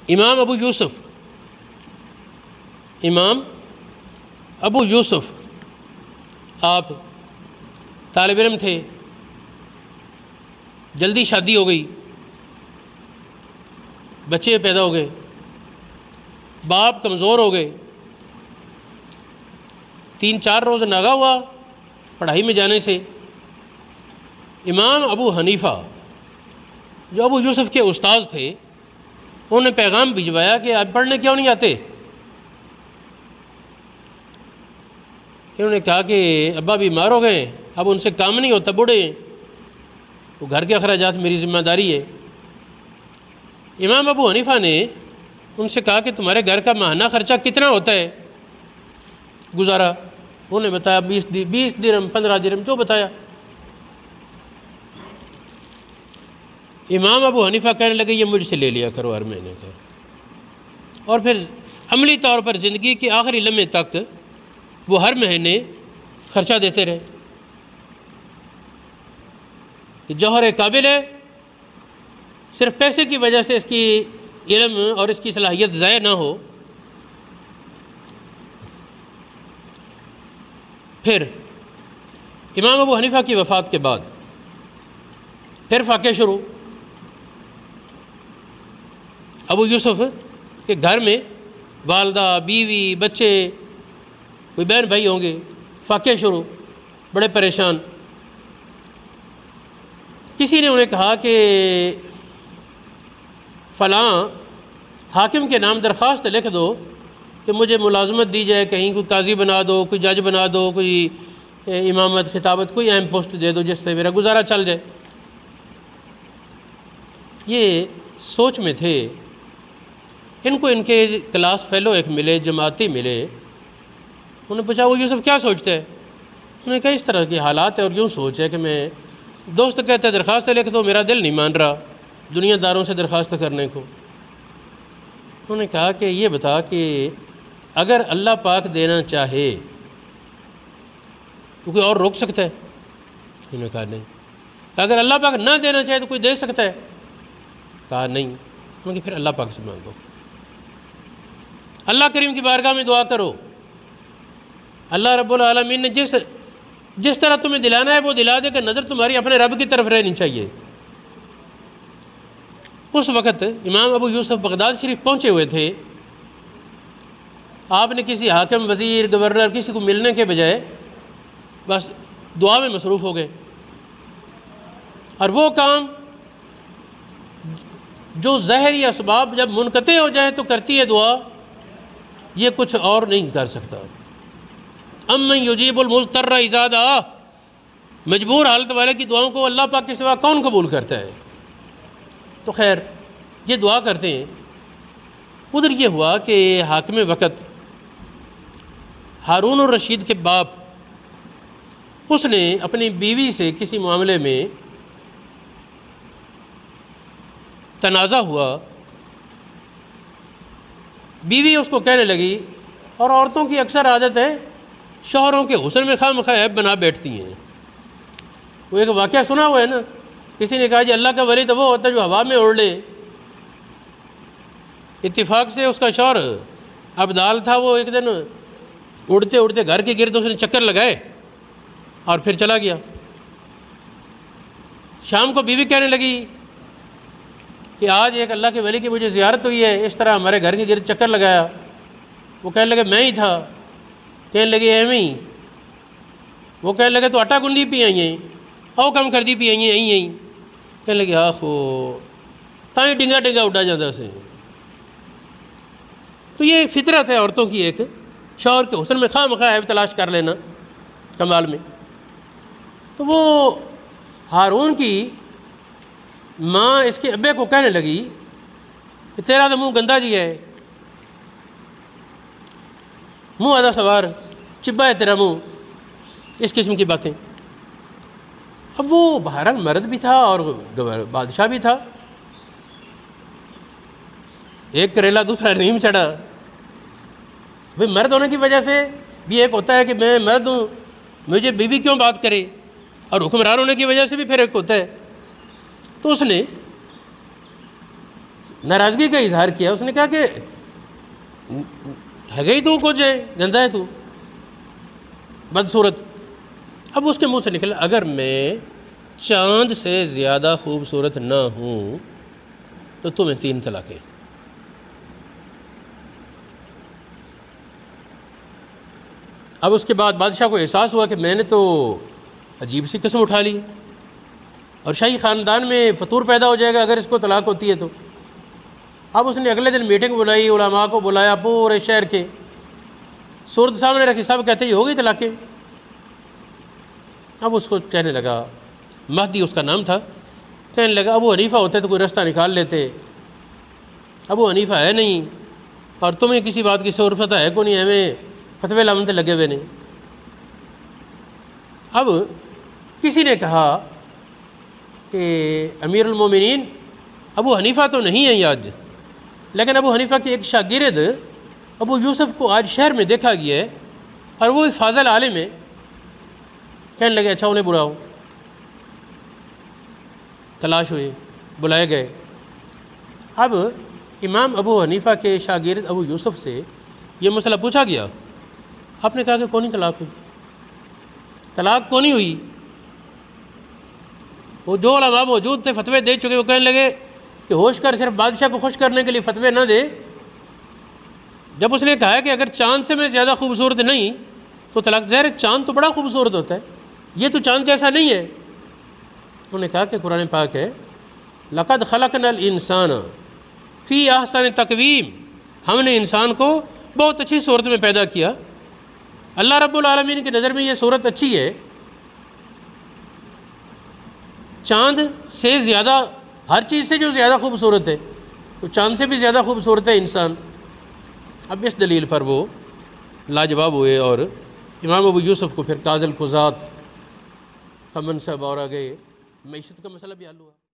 امام ابو یوسف آپ طالب علم تھے، جلدی شادی ہو گئی، بچے پیدا ہو گئے، باپ کمزور ہو گئے، 3-4 روز ناغہ ہوا پڑھائی میں جانے سے۔ امام ابو حنیفہ جو ابو یوسف کے استاذ تھے، انہوں نے پیغام بھجوایا کہ آپ پڑھنے کیوں نہیں آتے؟ انہوں نے کہا کہ ابا بیمار ہو گئے، اب ان سے کام نہیں ہوتا، بوڑھے ہیں، وہ گھر کے اخراجات میری ذمہ داری ہے۔ امام ابو حنیفہ نے ان سے کہا کہ تمہارے گھر کا ماہانہ خرچہ کتنا ہوتا ہے گزارا؟ انہوں نے بتایا 20 درہم 15 درہم جو بتایا۔ امام ابو حنیفہ کہنے لگے یہ مجھ سے لے لیا کرو ہر مہینے کا، اور پھر عملی طور پر زندگی کے آخری لمحے تک وہ ہر مہینے خرچہ دیتے رہے۔ جوہر قابل ہے، صرف پیسے کی وجہ سے اس کی علم اور اس کی صلاحیت ضائع نہ ہو۔ پھر امام ابو حنیفہ کی وفات کے بعد پھر فاقے شروع۔ ابو یوسف کے گھر میں والدہ، بیوی، بچے، کوئی بہن بھائی ہوں گے، فاقے شروع، بڑے پریشان۔ کسی نے انہیں کہا کہ فلاں حاکم کے نام درخواست لکھ دو کہ مجھے ملازمت دی جائے، کہیں کوئی قاضی بنا دو، کوئی جج بنا دو، کوئی امامت خطابت کوئی اہم پوسٹ دے دو جس سے میرا گزارا چل جائے۔ یہ سوچ میں تھے۔ ان کو ان کے کلاس فیلو ایک ملے، جماعتی ملے، انہوں نے پوچھا وہ یوسف کیا سوچتا ہے؟ انہوں نے کہا اس طرح کے حالات ہے اور یوں سوچ ہے کہ میں دوست کہتا ہے درخواست لکھ دو، میرا دل نہیں مان رہا دنیا داروں سے درخواست کرنے کو۔ انہوں نے کہا کہ یہ بتا کہ اگر اللہ پاک دینا چاہے تو کوئی اور روک سکتا ہے؟ انہوں نے کہا نہیں۔ اگر اللہ پاک نہ دینا چاہے تو کوئی دے سکتا ہے؟ کہا نہیں۔ انہوں نے کہا پھر اللہ پاک سے مانگو، اللہ کریم کی بارگاہ میں دعا کرو، اللہ رب العالمین نے جس طرح تمہیں دلانا ہے وہ دلا دے، کہ نظر تمہاری اپنے رب کی طرف رہنی چاہیے۔ اس وقت امام ابو یوسف بغداد شریف پہنچے ہوئے تھے۔ آپ نے کسی حاکم، وزیر، گورنر کسی کو ملنے کے بجائے بس دعا میں مصروف ہو گئے، اور وہ کام جو ظاہری اسباب جب منقطع ہو جائیں تو کرتی ہے دعا، یہ کچھ اور نہیں کر سکتا۔ امن یجیب المضطر اذا دعا، مجبور حالت والے کی دعاؤں کو اللہ پاک کے سوا کون قبول کرتا ہے؟ تو خیر یہ دعا کرتے ہیں۔ ادھر یہ ہوا کہ حاکم وقت ہارون الرشید کے باپ، اس نے اپنی بیوی سے کسی معاملے میں تنازع ہوا، بیوی اس کو کہنے لگی، اور عورتوں کی اکثر عادت ہے شوہروں کے حسن میں خواہ مخواہ عیب بنا بیٹھتی ہیں۔ وہ ایک واقعہ سنا ہوا ہے نا، کسی نے کہا جی اللہ کا ولی تو وہ ہوتا ہے جو ہوا میں اڑ لے۔ اتفاق سے اس کا شوہر ابدال تھا، وہ ایک دن اڑتے اڑتے گھر کے گرد اس نے چکر لگائے اور پھر چلا گیا۔ شام کو بیوی کہنے لگی کہ آج ایک اللہ کے ولی کی مجھے زیارت ہوئی ہے، اس طرح ہمارے گھر کے گرد چکر لگایا۔ وہ کہنے لگے میں ہی تھا۔ کہنے لگے ایویں ہی۔ وہ کہنے لگے تو آٹا گنڈی پی آئی ہیں، او کم کر دی پی آئی ہیں یہیں۔ کہنے لگے آخو تائیں ڈنگا ڈنگا اڈا جاتا سے۔ تو یہ فطرت ہے عورتوں کی، ایک شوہر کے حسن میں خواہ مخواہ عیب تلاش کر لینا کمال میں۔ تو وہ ہارون کی ماں اس کے ابے کو کہنے لگی کہ تیرا تو منہ گندا جی ہے، منہ آدھا سوار، چبا ہے تیرا منہ، اس قسم کی باتیں۔ اب وہ بہرحال مرد بھی تھا اور بادشاہ بھی تھا، ایک کریلا دوسرا نیم چڑھا۔ بھئی مرد ہونے کی وجہ سے بھی ایک ہوتا ہے کہ میں مرد ہوں، مجھے بیوی کیوں بات کرے، اور حکمران ہونے کی وجہ سے بھی پھر ایک ہوتا ہے۔ تو اس نے ناراضگی کا اظہار کیا. اس نے کہا کہ ہے گئی تو کچھ ہے، گندا ہے تو، بدصورت. اب اس کے منہ سے نکلا اگر میں چاند سے زیادہ خوبصورت نہ ہوں تو تمہیں 3 طلاقیں. اب اس کے بعد بادشاہ کو احساس ہوا کہ میں نے تو عجیب سی قسم اٹھا لی، اور شاہی خاندان میں فطور پیدا ہو جائے گا اگر اس کو طلاق ہوتی ہے تو. اب اس نے اگلے دن میٹنگ بلائی، علماء کو بلایا پورے شہر کے، صورت سامنے رکھی، سب کہتے ہیں یہ ہو گئی طلاقیں. اب اس کو کہنے لگا، مہدی اس کا نام تھا، کہنے لگا ابو حنیفہ ہوتے تو کوئی رستہ نکال لیتے، ابو حنیفہ ہے نہیں، اور تمہیں کسی بات کی صورت ہے کو نہیں، ہمیں فتوے لامن سے لگے ہوئے نہیں. اب کسی نے کہا کہ امیر المومنین ابو حنیفہ تو نہیں ہے آج، لیکن ابو حنیفہ کے ایک شاگرد ابو یوسف کو آج شہر میں دیکھا گیا ہے اور وہ فاضل عالم ہے. کہنے لگے اچھا انہیں بلاؤ. تلاش ہوئے، بلائے گئے. اب امام ابو حنیفہ کے شاگرد ابو یوسف سے یہ مسئلہ پوچھا گیا. آپ نے کہا کہ کون طلاق ہوئی، طلاق کون ہوئی. وہ جو علماء موجود تھے فتوے دے چکے، وہ کہنے لگے کہ ہوش کر صرف بادشاہ کو خوش کرنے کے لیے فتوے نہ دے. جب اس نے کہا کہ اگر چاند سے میں زیادہ خوبصورت نہیں تو طلاق. ظاہر چاند تو بڑا خوبصورت ہوتا ہے، یہ تو چاند جیسا نہیں ہے. انہوں نے کہا کہ قرآن پاک ہے لَقَدْ خَلَقْنَا الْإِنسَانَ فِي أَحْسَنِ تَقْوِيمٍ، ہم نے انسان کو بہت اچھی صورت میں پیدا کیا. اللہ رب العالمین کی نظر میں یہ صورت اچھی ہے. چاند سے زیادہ، ہر چیز سے جو زیادہ خوبصورت ہے، تو چاند سے بھی زیادہ خوبصورت ہے انسان. اب اس دلیل پر وہ لاجواب ہوئے اور امام ابو یوسف کو پھر قاضی القضات کا منصب اور آگے معیشت کا مسئلہ بھی حل ہوا.